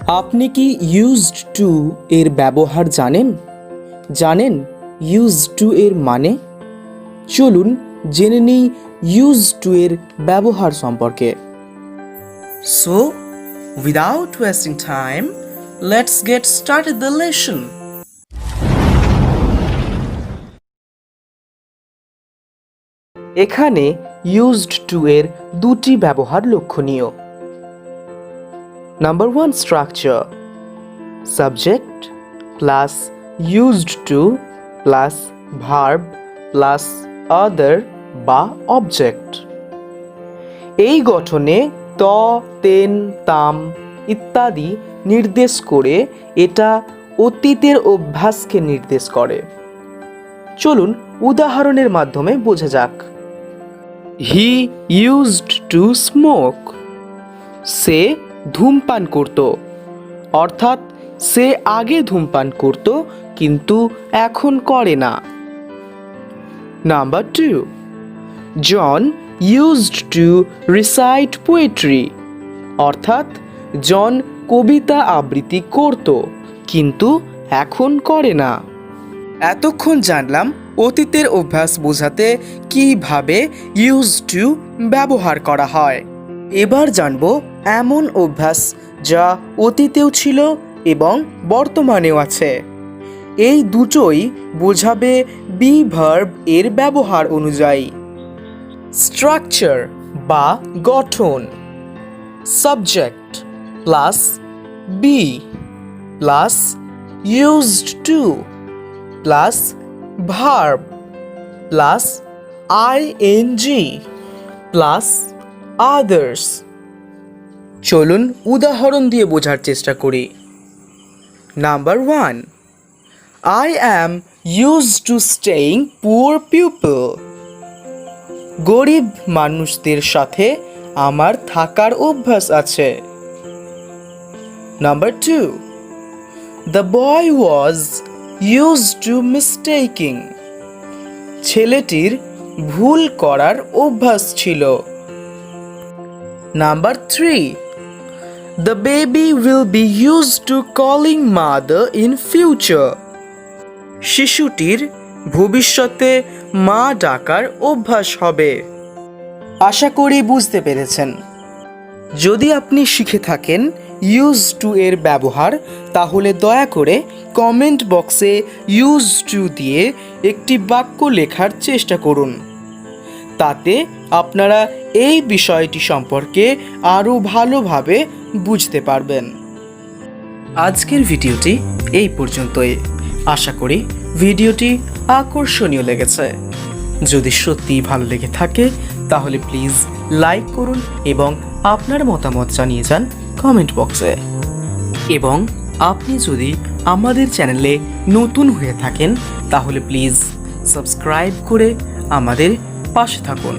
আপনি কি used to এর ব্যবহার জানেন? জানেন ইউজড টু এর মানে? চলুন জেনে নিই ইউজড টু এর ব্যবহার সম্পর্কে। So, without wasting time, let's get started the lesson. এখানে ইউজড টু এর দুটি ব্যবহার লক্ষণীয়। Number 1, structure. Subject plus used to plus verb plus আদার বা অবজেক্ট। এই গঠনে ত, তেন, তাম ইত্যাদি নির্দেশ করে এটা অতীতের অভ্যাসকে নির্দেশ করে। চলুন উদাহরণের মাধ্যমে বোঝা যাক। He used to smoke. সে ধূমপান করত, অর্থাৎ সে আগে ধূমপান করত কিন্তু এখন করে না। Number 2, John used to recite poetry, অর্থাৎ জন কবিতা আবৃত্তি করত কিন্তু এখন করে না। এতক্ষণ জানলাম অতীতের অভ্যাস বোঝাতে কিভাবে ইউজ টু ব্যবহার করা হয়। এবার জানব এমন অভ্যাস যা অতীতেও ছিল এবং বর্তমানেও আছে। এই দুটোই বোঝাবে বি ভার্ব এর ব্যবহার অনুযায়ী। স্ট্রাকচার বা গঠন, subject plus be plus used to plus verb plus ING plus others. চলুন উদাহরণ দিয়ে বোঝার চেষ্টা করি। Number 1, I am used to staying poor people. গরিব মানুষদের সাথে আমার থাকার অভ্যাস আছে। Number 2, the boy was used to mistaking. ছেলেটির ভুল করার অভ্যাস ছিল। Number 3, the baby will be used to calling mother in future. শিশুটির ভবিষ্যতে মা ডাকার অভ্যাস হবে। আশা করি বুঝতে পেরেছেন। যদি আপনি শিখে থাকেন ইউজ টু এর ব্যবহার, তাহলে দয়া করে কমেন্ট বক্সে ইউজ টু দিয়ে একটি বাক্য লেখার চেষ্টা করুন। তাতে আপনারা এই বিষয়টি সম্পর্কে আরও ভালোভাবে বুঝতে পারবেন। আজকের ভিডিওটি এই পর্যন্তই। আশা করি ভিডিওটি আকর্ষণীয় লেগেছে। যদি সত্যিই ভালো লেগে থাকে তাহলে প্লিজ লাইক করুন এবং আপনার মতামত জানিয়ে যান কমেন্ট বক্সে। এবং আপনি যদি আমাদের চ্যানেলে নতুন হয়ে থাকেন তাহলে প্লিজ সাবস্ক্রাইব করে আমাদের পাশে থাকুন।